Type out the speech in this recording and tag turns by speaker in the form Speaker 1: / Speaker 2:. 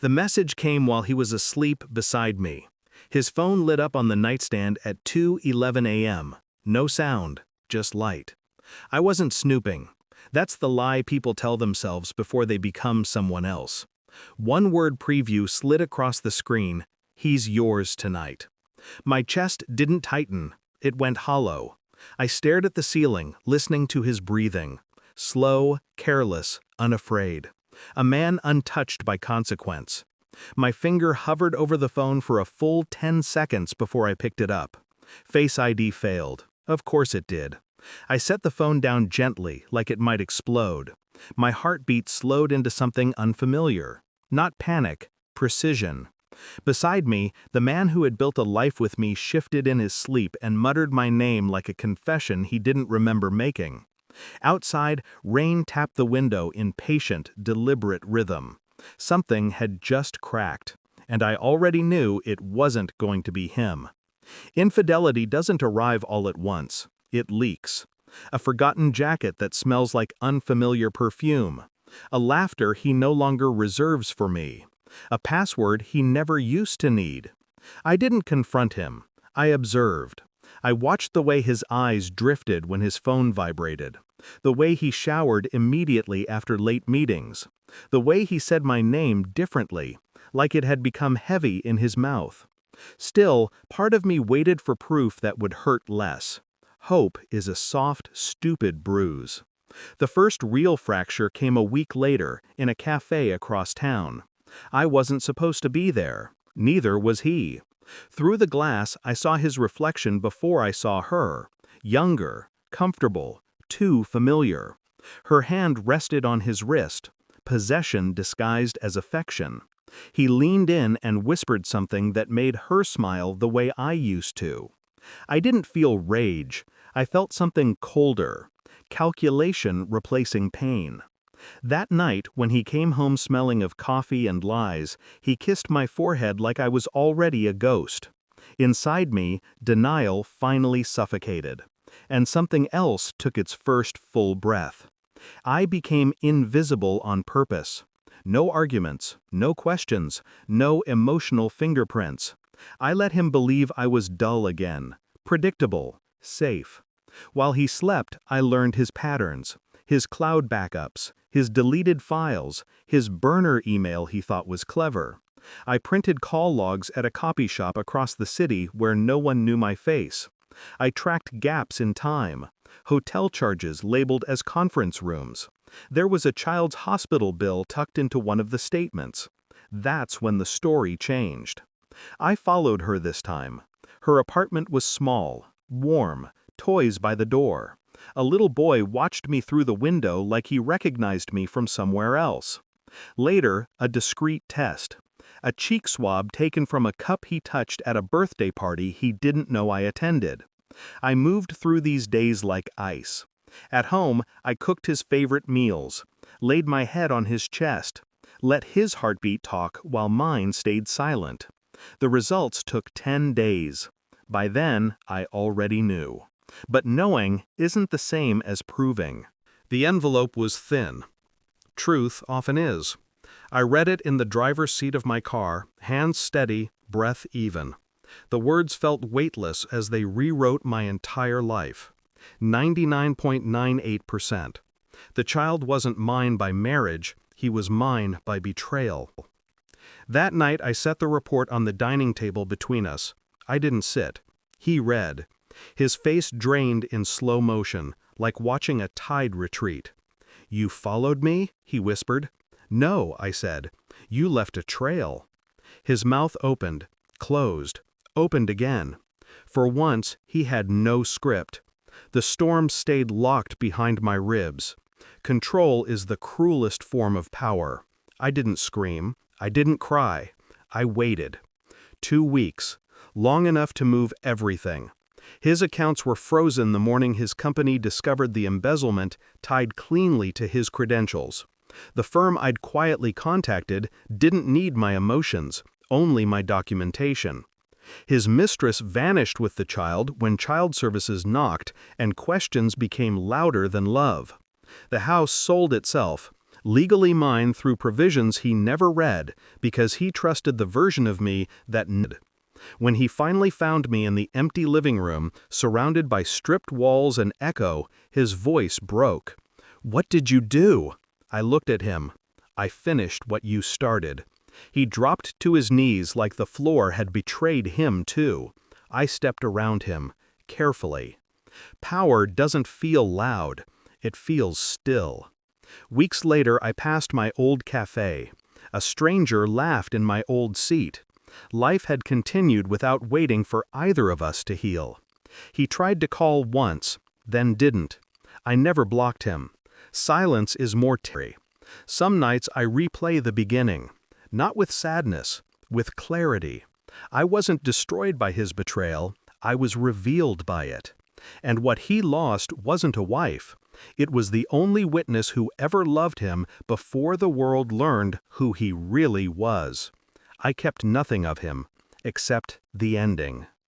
Speaker 1: The message came while he was asleep beside me. His phone lit up on the nightstand at 2:11 a.m. No sound, just light. I wasn't snooping. That's the lie people tell themselves before they become someone else. One-word preview slid across the screen: "He's yours tonight." My chest didn't tighten, it went hollow. I stared at the ceiling, listening to his breathing. Slow, careless, unafraid. A man untouched by consequence. My finger hovered over the phone for a full 10 seconds before I picked it up. Face ID failed. Of course it did. I set the phone down gently, like it might explode. My heartbeat slowed into something unfamiliar. Not panic, precision. Beside me, the man who had built a life with me shifted in his sleep and muttered my name like a confession he didn't remember making. Outside, rain tapped the window in patient, deliberate rhythm. Something had just cracked, and I already knew it wasn't going to be him. Infidelity doesn't arrive all at once. It leaks. A forgotten jacket that smells like unfamiliar perfume. A laughter he no longer reserves for me. A password he never used to need. I didn't confront him. I observed. I watched the way his eyes drifted when his phone vibrated. The way he showered immediately after late meetings. The way he said my name differently, like it had become heavy in his mouth. Still, part of me waited for proof that would hurt less. Hope is a soft, stupid bruise. The first real fracture came a week later, in a cafe across town. I wasn't supposed to be there. Neither was he. Through the glass, I saw his reflection before I saw her. Younger, comfortable, too familiar. Her hand rested on his wrist, possession disguised as affection. He leaned in and whispered something that made her smile the way I used to. I didn't feel rage. I felt something colder. Calculation replacing pain. That night, when he came home smelling of coffee and lies, he kissed my forehead like I was already a ghost. Inside me, denial finally suffocated. And something else took its first full breath. I became invisible on purpose. No arguments, no questions, no emotional fingerprints. I let him believe I was dull again, predictable, safe. While he slept, I learned his patterns, his cloud backups, his deleted files, his burner email he thought was clever. I printed call logs at a copy shop across the city where no one knew my face. I tracked gaps in time, hotel charges labeled as conference rooms. There was a child's hospital bill tucked into one of the statements. That's when the story changed. I followed her this time. Her apartment was small, warm, toys by the door. A little boy watched me through the window like he recognized me from somewhere else. Later, a discreet test. A cheek swab taken from a cup he touched at a birthday party he didn't know I attended. I moved through these days like ice. At home, I cooked his favorite meals, laid my head on his chest, let his heartbeat talk while mine stayed silent. The results took 10 days. By then, I already knew. But knowing isn't the same as proving. The envelope was thin. Truth often is. I read it in the driver's seat of my car, hands steady, breath even. The words felt weightless as they rewrote my entire life. 99.98%. The child wasn't mine by marriage, he was mine by betrayal. That night I set the report on the dining table between us. I didn't sit. He read. His face drained in slow motion, like watching a tide retreat. "You followed me?" he whispered. "No," I said. "You left a trail." His mouth opened, closed, opened again. For once, he had no script. The storm stayed locked behind my ribs. Control is the cruelest form of power. I didn't scream. I didn't cry. I waited. 2 weeks. Long enough to move everything. His accounts were frozen the morning his company discovered the embezzlement tied cleanly to his credentials. The firm I'd quietly contacted didn't need my emotions, only my documentation. His mistress vanished with the child when child services knocked and questions became louder than love. The house sold itself. Legally mine through provisions he never read, because he trusted the version of me that did. When he finally found me in the empty living room, surrounded by stripped walls and echo, his voice broke. "What did you do?" I looked at him. "I finished what you started." He dropped to his knees like the floor had betrayed him too. I stepped around him, carefully. Power doesn't feel loud. It feels still. Weeks later, I passed my old cafe. A stranger laughed in my old seat. Life had continued without waiting for either of us to heal. He tried to call once, then didn't. I never blocked him. Silence is more terry. Some nights I replay the beginning, not with sadness, with clarity. I wasn't destroyed by his betrayal, I was revealed by it. And what he lost wasn't a wife. It was the only witness who ever loved him before the world learned who he really was. I kept nothing of him, except the ending.